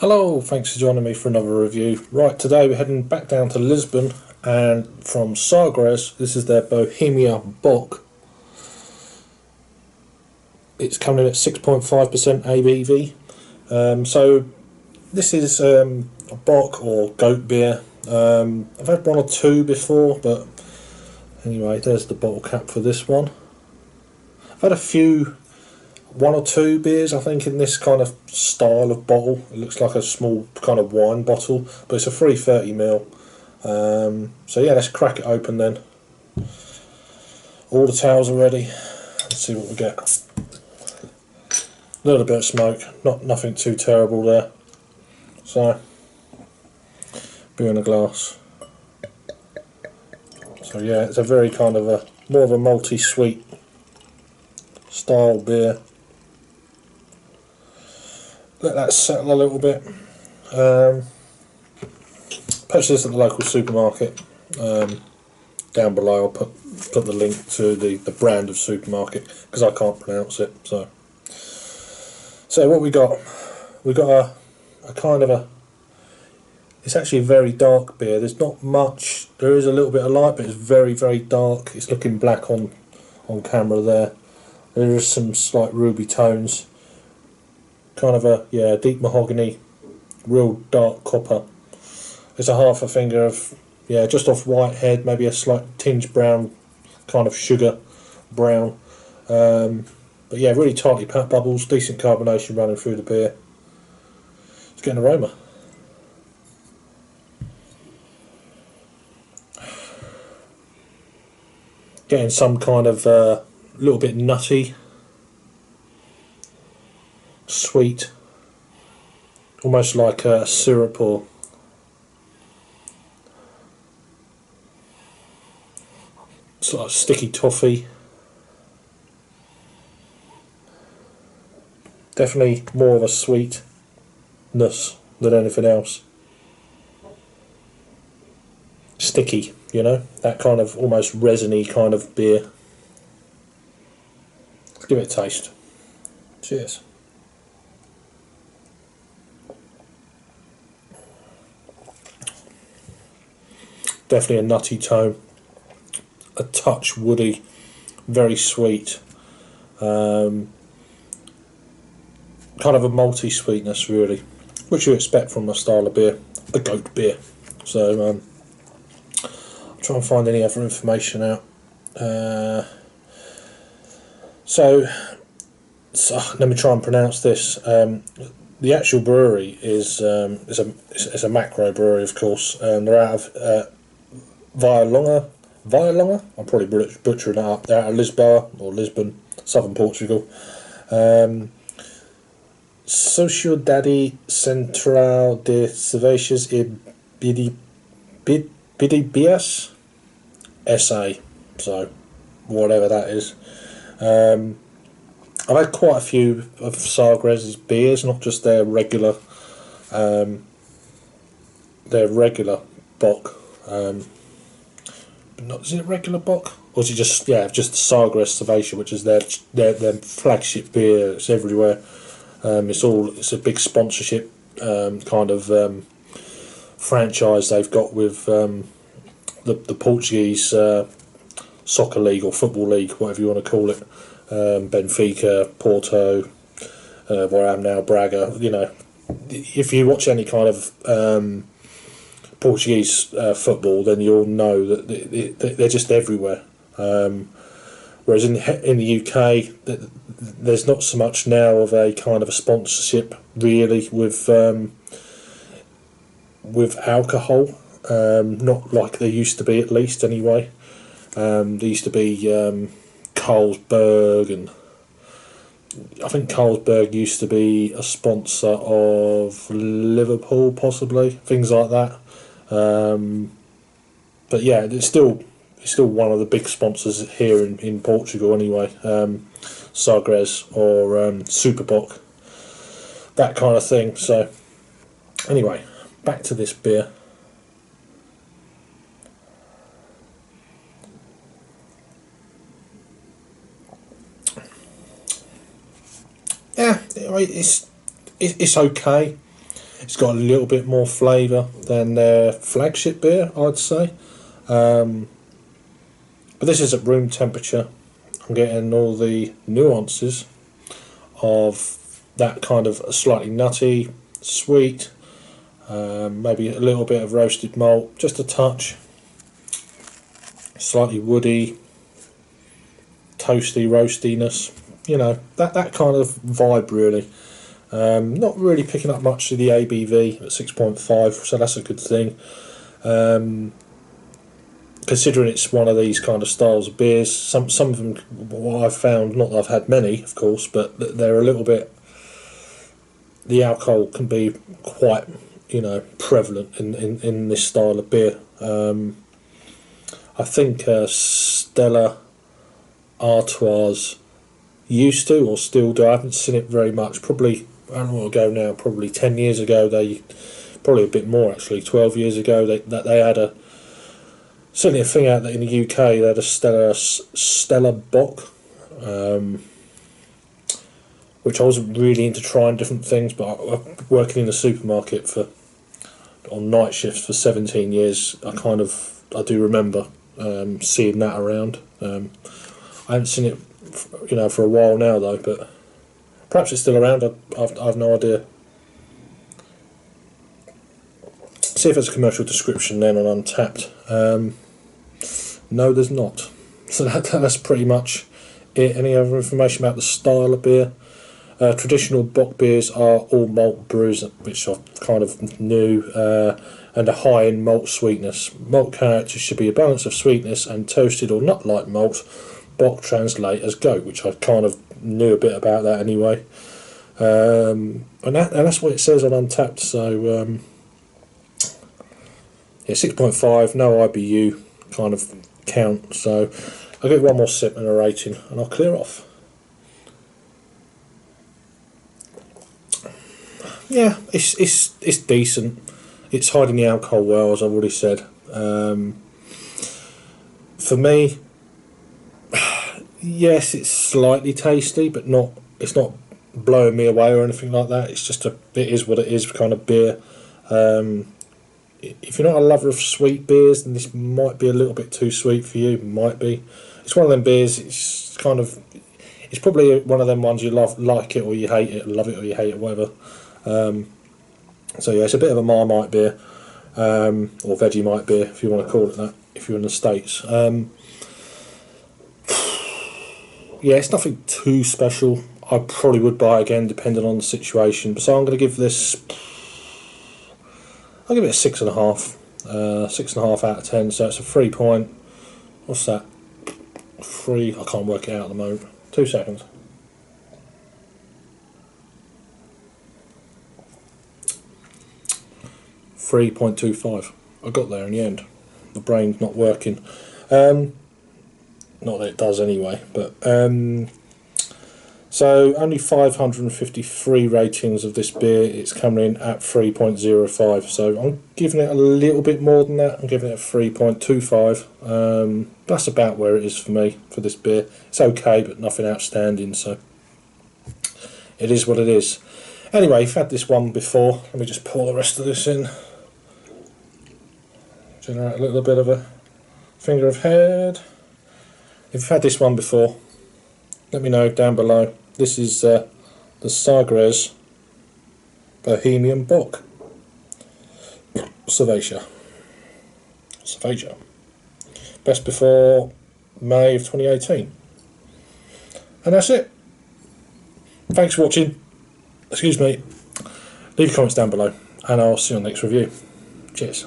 Hello, thanks for joining me for another review. Right, today we're heading back down to Lisbon, and from Sagres, this is their Bohemia Bock. It's coming in at 6.5% ABV. So this is a Bock or goat beer. I've had one or two before, but anyway, there's the bottle cap for this one. I've had one or two beers, I think, in this kind of style of bottle. It looks like a small kind of wine bottle, but it's a 330ml. So yeah, let's crack it open then. All the towels are ready. Let's see what we get. A little bit of smoke, nothing too terrible there. So, beer in a glass. So yeah, it's a very kind of more of a malty sweet style beer. Let that settle a little bit. Purchase this at the local supermarket. Down below I'll put the link to the brand of supermarket, because I can't pronounce it. So what we got? We got a kind of it's actually a very dark beer. There's not much. There is a little bit of light, but it's very, very dark. It's looking black on camera there. There is some slight ruby tones. Kind of a deep mahogany, real dark copper. It's a half a finger of just off white head, maybe a slight tinge brown, kind of sugar brown. But yeah, really tightly packed bubbles, decent carbonation running through the beer. It's getting an aroma. Getting some kind of little bit nutty, sweet, almost like a syrup or sort of sticky toffee. Definitely more of a sweetness than anything else. Sticky, that kind of almost resiny kind of beer. Let's give it a taste. Cheers. Definitely a nutty tone, a touch woody, very sweet, kind of a malty sweetness really, which you expect from a style of beer, a goat beer. So I'll try and find any other information out. So let me try and pronounce this. The actual brewery is a macro brewery, of course. They're out of Vialonga. I'm probably butchering that up. They're out of Lisboa or Lisbon, southern Portugal. Sociedade Central de Cervejas e Bebidas SA. So whatever that is. I've had quite a few of Sagres' beers, not just their regular Bock. Is it regular Bock, or is it just Sagres Cerveja, which is their flagship beer? It's everywhere. It's a big sponsorship kind of franchise they've got with the Portuguese soccer league or football league, whatever you want to call it. Benfica, Porto, where I am now, Braga. If you watch any kind of Portuguese football, then you'll know that they're just everywhere. Whereas in the UK, there's not so much now of a kind of a sponsorship really with alcohol, not like there used to be, at least anyway. There used to be Carlsberg, and I think Carlsberg used to be a sponsor of Liverpool, possibly, things like that. But yeah, it's still one of the big sponsors here in Portugal anyway. Sagres or Super Bock, that kind of thing. So anyway, back to this beer. Yeah, it's okay. It's got a little bit more flavour than their flagship beer, I'd say. But this is at room temperature. I'm getting all the nuances of that kind of slightly nutty, sweet, maybe a little bit of roasted malt, just a touch, slightly woody, toasty, roastiness, you know, that kind of vibe really. Not really picking up much of the ABV at 6.5, so that's a good thing. Considering it's one of these kind of styles of beers, some of them, what I've found, not that I've had many, of course, but they're a little bit, the alcohol can be quite, you know, prevalent in this style of beer. I think Stella Artois used to, or still do, I haven't seen it very much, probably, I don't know what ago now, probably 10 years ago, probably a bit more actually, 12 years ago, they had certainly a thing out there in the UK. They had a Stella Bock, which I wasn't really into trying different things, but working in a supermarket on night shifts for 17 years, I do remember seeing that around. I haven't seen it, you know, for a while now though, but perhaps it's still around. I've no idea. See if there's a commercial description then on Untapped. No, there's not. So that's pretty much it. Any other information about the style of beer? Traditional Bock beers are all malt brews, which I kind of knew, and a high in malt sweetness. Malt character should be a balance of sweetness and toasted or nut-like malt. Bock translate as goat, which I kind of knew a bit about that anyway. And that's what it says on Untapped. So yeah, 6.5, no IBU kind of count. So I'll get one more sip and a rating, and I'll clear off. Yeah, it's decent. It's hiding the alcohol well, as I've already said. For me, yes, it's slightly tasty, but it's not blowing me away or anything like that. It's just it is what it is kind of beer. If you're not a lover of sweet beers, then this might be a little bit too sweet for you. Might be. It's one of them beers. It's probably one of them ones you like it or you hate it, love it or you hate it, whatever. So yeah, it's a bit of a Marmite beer, or Vegemite beer, if you want to call it that, if you're in the States. Yeah, it's nothing too special. I probably would buy again, depending on the situation. So I'm going to give this, I'll give it a 6.5, 6.5 out of 10. So it's a 3 point. What's that? I can't work it out at the moment. 2 seconds. 3.25. I got there in the end. The brain's not working. Not that it does anyway, but so only 553 ratings of this beer. It's coming in at 3.05. So I'm giving it a little bit more than that. I'm giving it a 3.25. That's about where it is for me for this beer. It's okay, but nothing outstanding. So it is what it is. Anyway, you've had this one before. Let me just pour the rest of this in. Generate a little bit of a finger of head. If you've had this one before, let me know down below. This is the Sagres Bohemia Bock. Cerveja. Best before May of 2018. And that's it. Thanks for watching. Excuse me. Leave your comments down below, and I'll see you on the next review. Cheers.